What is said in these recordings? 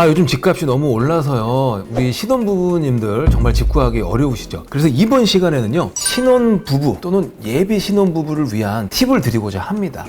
요즘 집값이 너무 올라서요. 우리 신혼부부님들 정말 집 구하기 어려우시죠. 그래서 이번 시간에는요, 신혼부부 또는 예비 신혼부부를 위한 팁을 드리고자 합니다.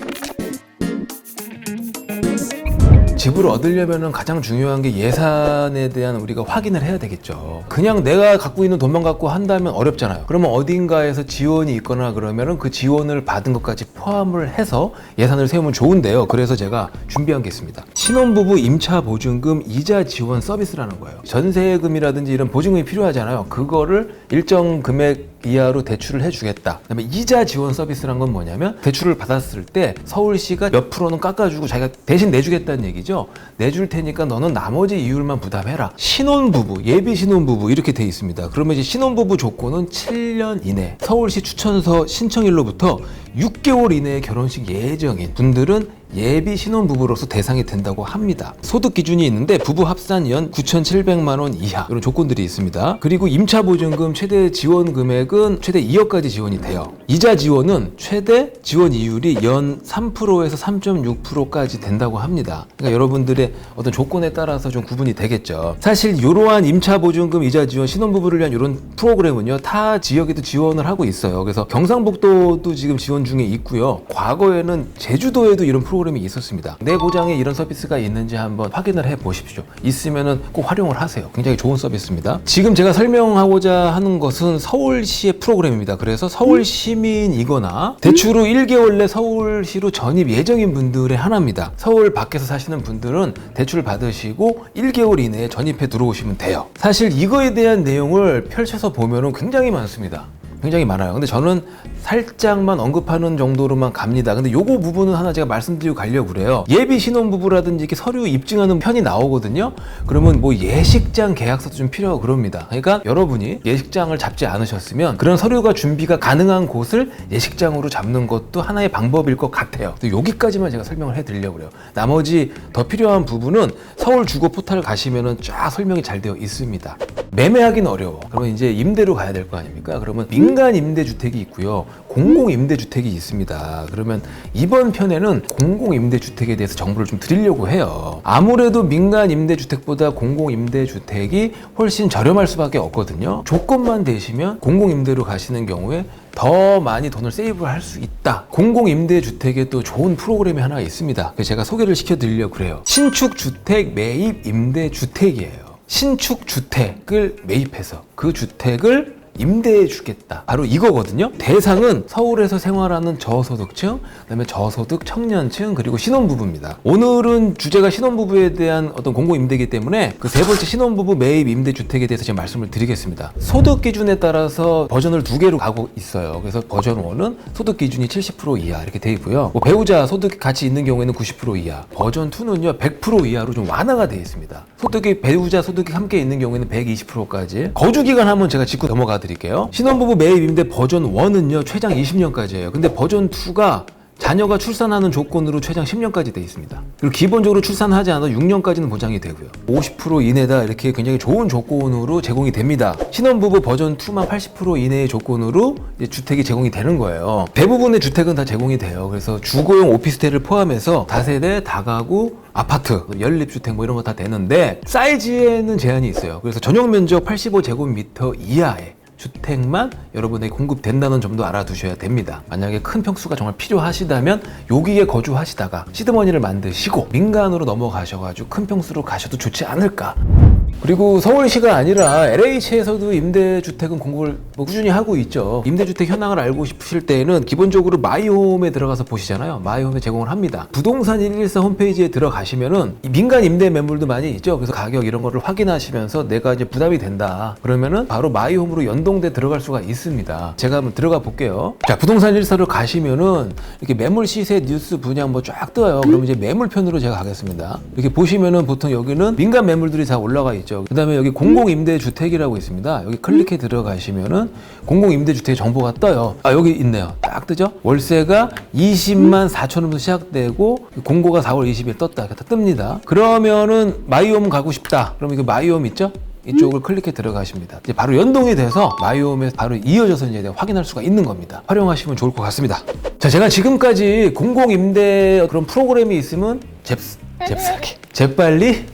집을 얻으려면 가장 중요한 게 예산에 대한 우리가 확인을 해야 되겠죠. 그냥 내가 갖고 있는 돈만 갖고 한다면 어렵잖아요. 그러면 어딘가에서 지원이 있거나 그러면 그 지원을 받은 것까지 포함을 해서 예산을 세우면 좋은데요. 그래서 제가 준비한 게 있습니다. 신혼부부 임차보증금 이자 지원 서비스라는 거예요. 전세금이라든지 이런 보증금이 필요하잖아요. 그거를 일정 금액 이하로 대출을 해주겠다. 그다음에 이자 지원 서비스란 건 뭐냐면 대출을 받았을 때 서울시가 몇 프로는 깎아주고 자기가 대신 내주겠다는 얘기죠. 내줄 테니까 너는 나머지 이율만 부담해라. 신혼부부, 예비 신혼부부 이렇게 돼 있습니다. 그러면 이제 신혼부부 조건은 7년 이내, 서울시 추천서 신청일로부터 6개월 이내에 결혼식 예정인 분들은 예비 신혼부부로서 대상이 된다고 합니다. 소득 기준이 있는데 부부 합산 연 9,700만 원 이하 이런 조건들이 있습니다. 그리고 임차보증금 최대 지원 금액은 최대 2억까지 지원이 돼요. 이자 지원은 최대 지원 이율이 연 3%에서 3.6%까지 된다고 합니다. 그러니까 여러분들의 어떤 조건에 따라서 좀 구분이 되겠죠. 사실 이러한 임차보증금 이자 지원 신혼부부를 위한 이런 프로그램은요, 타 지역에도 지원을 하고 있어요. 그래서 경상북도도 지금 지원 중에 있고요. 과거에는 제주도에도 이런 프로그램이 있었습니다. 내 고장에 이런 서비스가 있는지 한번 확인을 해 보십시오. 있으면은 꼭 활용을 하세요. 굉장히 좋은 서비스입니다. 지금 제가 설명하고자 하는 것은 서울시의 프로그램입니다. 그래서 서울 시민이거나 대출 후 1개월 내 서울시로 전입 예정인 분들의 하나입니다. 서울 밖에서 사시는 분들은 대출 받으시고 1개월 이내에 전입해 들어오시면 돼요. 사실 이거에 대한 내용을 펼쳐서 보면은 굉장히 많습니다. 굉장히 많아요. 근데 저는 살짝만 언급하는 정도로만 갑니다. 근데 요거 부분은 하나 제가 말씀드리고 가려고 그래요. 예비 신혼부부라든지 이렇게 서류 입증하는 편이 나오거든요. 그러면 뭐 예식장 계약서도 좀 필요하고 그럽니다. 그러니까 여러분이 예식장을 잡지 않으셨으면 그런 서류가 준비가 가능한 곳을 예식장으로 잡는 것도 하나의 방법일 것 같아요. 여기까지만 제가 설명을 해드리려고 그래요. 나머지 더 필요한 부분은 서울 주거 포털 가시면은 쫙 설명이 잘 되어 있습니다. 매매하기는 어려워. 그러면 이제 임대로 가야 될 거 아닙니까? 그러면 민간 임대주택이 있고요. 공공 임대주택이 있습니다. 그러면 이번 편에는 공공 임대주택에 대해서 정보를 좀 드리려고 해요. 아무래도 민간 임대주택보다 공공 임대주택이 훨씬 저렴할 수밖에 없거든요. 조건만 되시면 공공 임대로 가시는 경우에 더 많이 돈을 세이브할 수 있다. 공공 임대주택에 또 좋은 프로그램이 하나 있습니다. 제가 소개를 시켜드리려고 그래요. 신축주택 매입 임대주택이에요. 신축 주택을 매입해서 그 주택을 임대해 주겠다. 바로 이거거든요. 대상은 서울에서 생활하는 저소득층, 그다음에 저소득 청년층, 그리고 신혼부부입니다. 오늘은 주제가 신혼부부에 대한 어떤 공공임대이기 때문에 그 세 번째 신혼부부 매입 임대주택에 대해서 제가 말씀을 드리겠습니다. 소득 기준에 따라서 버전을 두 개로 가고 있어요. 그래서 버전 1은 소득 기준이 70% 이하 이렇게 돼 있고요. 뭐 배우자 소득이 같이 있는 경우에는 90% 이하, 버전 2는요 100% 이하로 좀 완화가 되어 있습니다. 소득이 배우자 소득이 함께 있는 경우에는 120%까지. 거주 기간 한번 제가 짚고 넘어가 드릴게요. 신혼부부 매입 임대 버전 1은요 최장 20년까지예요. 근데 버전 2가 자녀가 출산하는 조건으로 최장 10년까지 돼 있습니다. 그리고 기본적으로 출산하지 않아도 6년까지는 보장이 되고요. 50% 이내다 이렇게 굉장히 좋은 조건으로 제공이 됩니다. 신혼부부 버전 2만 80% 이내의 조건으로 이제 주택이 제공이 되는 거예요. 대부분의 주택은 다 제공이 돼요. 그래서 주거용 오피스텔을 포함해서 다세대, 다가구, 아파트, 연립주택 뭐 이런 거 다 되는데 사이즈에는 제한이 있어요. 그래서 전용 면적 85제곱미터 이하의 주택만 여러분에게 공급된다는 점도 알아두셔야 됩니다. 만약에 큰 평수가 정말 필요하시다면 여기에 거주하시다가 시드머니를 만드시고 민간으로 넘어가셔가지고 큰 평수로 가셔도 좋지 않을까. 그리고 서울시가 아니라 LH에서도 임대주택은 공급을 꾸준히 하고 있죠. 임대주택 현황을 알고 싶으실 때에는 기본적으로 마이홈에 들어가서 보시잖아요. 마이홈에 제공을 합니다. 부동산 114 홈페이지에 들어가시면은 민간 임대 매물도 많이 있죠. 그래서 가격 이런 거를 확인하시면서 내가 이제 부담이 된다. 그러면은 바로 마이홈으로 연동돼 들어갈 수가 있습니다. 제가 한번 들어가 볼게요. 자, 부동산 114로 가시면은 이렇게 매물 시세 뉴스 분양 뭐 쫙 떠요. 그럼 이제 매물편으로 제가 가겠습니다. 이렇게 보시면은 보통 여기는 민간 매물들이 다 올라가 있죠. 그 다음에 여기 공공임대주택이라고 있습니다. 여기 클릭해 들어가시면은 공공임대주택 정보가 떠요. 여기 있네요. 딱 뜨죠? 월세가 20만 4천 원부터 시작되고 공고가 4월 20일 떴다. 다 뜹니다. 그러면은 마이홈 가고 싶다. 그럼 이거 마이홈 있죠? 이쪽을 클릭해 들어가십니다. 이제 바로 연동이 돼서 마이홈에 바로 이어져서 이제 확인할 수가 있는 겁니다. 활용하시면 좋을 것 같습니다. 자, 제가 지금까지 공공임대 그런 프로그램이 있으면 재빨리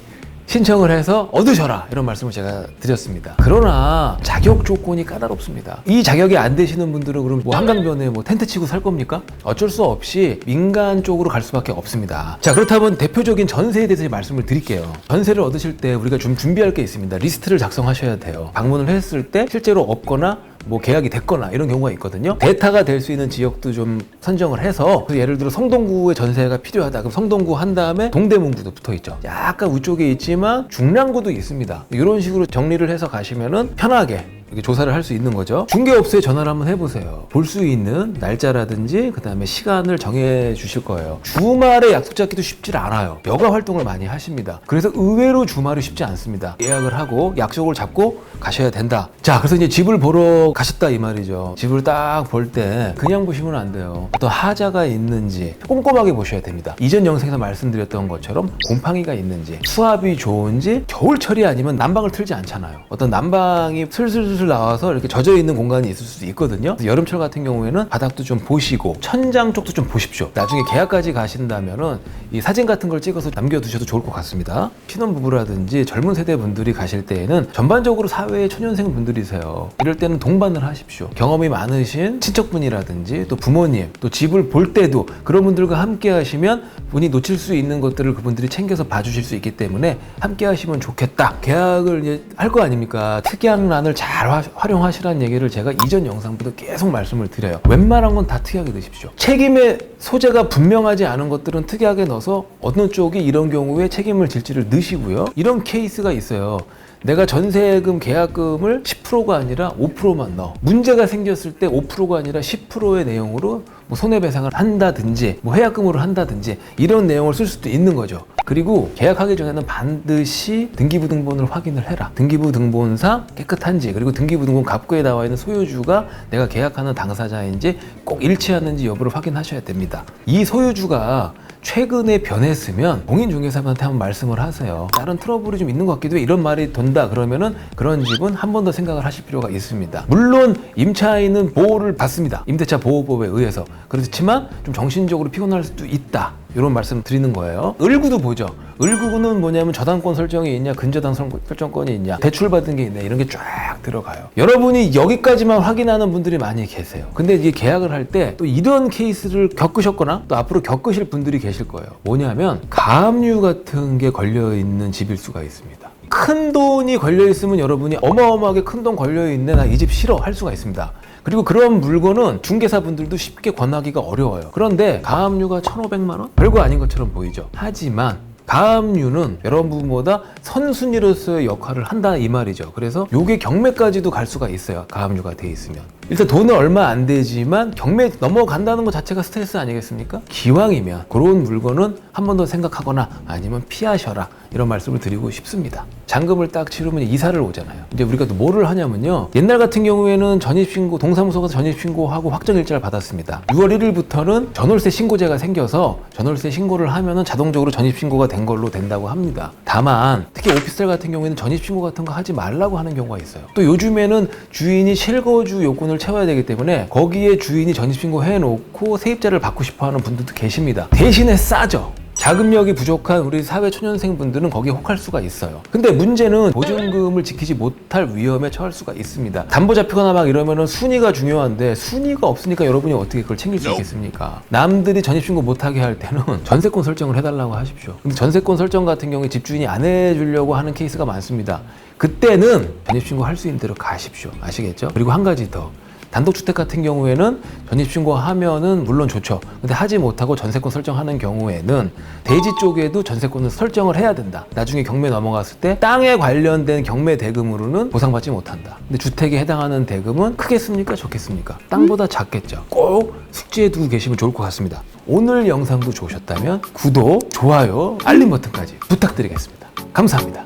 신청을 해서 얻으셔라 이런 말씀을 제가 드렸습니다. 그러나 자격 조건이 까다롭습니다. 이 자격이 안 되시는 분들은 그럼 뭐 한강변에 뭐 텐트 치고 살 겁니까? 어쩔 수 없이 민간 쪽으로 갈 수밖에 없습니다. 자, 그렇다면 대표적인 전세에 대해서 말씀을 드릴게요. 전세를 얻으실 때 우리가 좀 준비할 게 있습니다. 리스트를 작성하셔야 돼요. 방문을 했을 때 실제로 없거나 뭐 계약이 됐거나 이런 경우가 있거든요. 대타가 될 수 있는 지역도 좀 선정을 해서 예를 들어 성동구에 전세가 필요하다. 그럼 성동구 한 다음에 동대문구도 붙어 있죠. 약간 위쪽에 있지만 중랑구도 있습니다. 이런 식으로 정리를 해서 가시면은 편하게 이렇게 조사를 할 수 있는 거죠. 중개업소에 전화를 한번 해보세요. 볼 수 있는 날짜라든지 그 다음에 시간을 정해 주실 거예요. 주말에 약속 잡기도 쉽지 않아요. 여가 활동을 많이 하십니다. 그래서 의외로 주말이 쉽지 않습니다. 예약을 하고 약속을 잡고 가셔야 된다. 자, 그래서 이제 집을 보러 가셨다 이 말이죠. 집을 딱 볼 때 그냥 보시면 안 돼요. 어떤 하자가 있는지 꼼꼼하게 보셔야 됩니다. 이전 영상에서 말씀드렸던 것처럼 곰팡이가 있는지, 수압이 좋은지, 겨울철이 아니면 난방을 틀지 않잖아요. 어떤 난방이 슬슬 나와서 이렇게 젖어 있는 공간이 있을 수도 있거든요. 여름철 같은 경우에는 바닥도 좀 보시고 천장 쪽도 좀 보십시오. 나중에 계약까지 가신다면은 이 사진 같은 걸 찍어서 남겨두셔도 좋을 것 같습니다. 신혼부부라든지 젊은 세대 분들이 가실 때에는 전반적으로 사회의 초년생 분들이세요. 이럴 때는 동반을 하십시오. 경험이 많으신 친척분이라든지 또 부모님, 또 집을 볼 때도 그런 분들과 함께 하시면 본인이 놓칠 수 있는 것들을 그분들이 챙겨서 봐주실 수 있기 때문에 함께 하시면 좋겠다. 계약을 이제 할 거 아닙니까? 특약란을 잘 활용하시라는 얘기를 제가 이전 영상부터 계속 말씀을 드려요. 웬만한 건 다 특약에 넣으십시오. 책임의 소재가 분명하지 않은 것들은 특약에 넣어서 어느 쪽이 이런 경우에 책임을 질지를 넣으시고요. 이런 케이스가 있어요. 내가 전세금 계약금을 10%가 아니라 5%만 넣어. 문제가 생겼을 때 5%가 아니라 10%의 내용으로 뭐 손해배상을 한다든지 뭐 해약금으로 한다든지 이런 내용을 쓸 수도 있는 거죠. 그리고 계약하기 전에는 반드시 등기부등본을 확인을 해라. 등기부등본상 깨끗한지, 그리고 등기부등본 갑구에 나와 있는 소유주가 내가 계약하는 당사자인지 꼭 일치하는지 여부를 확인하셔야 됩니다. 이 소유주가 최근에 변했으면 공인중개사분한테 한번 말씀을 하세요. 다른 트러블이 좀 있는 것 같기도 해. 이런 말이 돈다 그러면은 그런 집은 한 번 더 생각을 하실 필요가 있습니다. 물론 임차인은 보호를 받습니다. 임대차 보호법에 의해서. 그렇지만 좀 정신적으로 피곤할 수도 있다. 이런 말씀 드리는 거예요. 을구도 보죠. 을구는 뭐냐면 저당권 설정이 있냐, 근저당 설정권이 있냐, 대출받은 게 있냐, 이런 게 쫙 들어가요. 여러분이 여기까지만 확인하는 분들이 많이 계세요. 근데 이게 계약을 할 때 또 이런 케이스를 겪으셨거나 또 앞으로 겪으실 분들이 계실 거예요. 뭐냐면 가압류 같은 게 걸려있는 집일 수가 있습니다. 큰 돈이 걸려있으면 여러분이 어마어마하게 큰 돈 걸려있네, 나 이 집 싫어 할 수가 있습니다. 그리고 그런 물건은 중개사분들도 쉽게 권하기가 어려워요. 그런데 가압류가 1,500만 원? 별거 아닌 것처럼 보이죠. 하지만 가압류는 여러분보다 선순위로서의 역할을 한다 이 말이죠. 그래서 요게 경매까지도 갈 수가 있어요. 가압류가 돼 있으면. 일단 돈은 얼마 안 되지만 경매 넘어간다는 것 자체가 스트레스 아니겠습니까? 기왕이면 그런 물건은 한 번 더 생각하거나 아니면 피하셔라, 이런 말씀을 드리고 싶습니다. 잔금을 딱 치르면 이사를 오잖아요. 이제 우리가 또 뭐를 하냐면요, 옛날 같은 경우에는 전입신고, 동사무소 가서 전입신고하고 확정일자를 받았습니다. 6월 1일부터는 전월세 신고제가 생겨서 전월세 신고를 하면은 자동적으로 전입신고가 된 걸로 된다고 합니다. 다만 특히 오피스텔 같은 경우에는 전입신고 같은 거 하지 말라고 하는 경우가 있어요. 또 요즘에는 주인이 실거주 요건을 채워야 되기 때문에 거기에 주인이 전입신고 해놓고 세입자를 받고 싶어하는 분들도 계십니다. 대신에 싸죠. 자금력이 부족한 우리 사회 초년생 분들은 거기에 혹할 수가 있어요. 근데 문제는 보증금을 지키지 못할 위험에 처할 수가 있습니다. 담보 잡히거나 막 이러면은 순위가 중요한데 순위가 없으니까 여러분이 어떻게 그걸 챙길 수 있겠습니까? 남들이 전입신고 못하게 할 때는 전세권 설정을 해달라고 하십시오. 근데 전세권 설정 같은 경우에 집주인이 안 해주려고 하는 케이스가 많습니다. 그때는 전입신고 할 수 있는 대로 가십시오. 아시겠죠? 그리고 한 가지 더. 단독주택 같은 경우에는 전입신고하면은 물론 좋죠. 근데 하지 못하고 전세권 설정하는 경우에는 대지 쪽에도 전세권을 설정을 해야 된다. 나중에 경매 넘어갔을 때 땅에 관련된 경매 대금으로는 보상받지 못한다. 근데 주택에 해당하는 대금은 크겠습니까? 적겠습니까? 땅보다 작겠죠. 꼭 숙지해 두고 계시면 좋을 것 같습니다. 오늘 영상도 좋으셨다면 구독, 좋아요, 알림 버튼까지 부탁드리겠습니다. 감사합니다.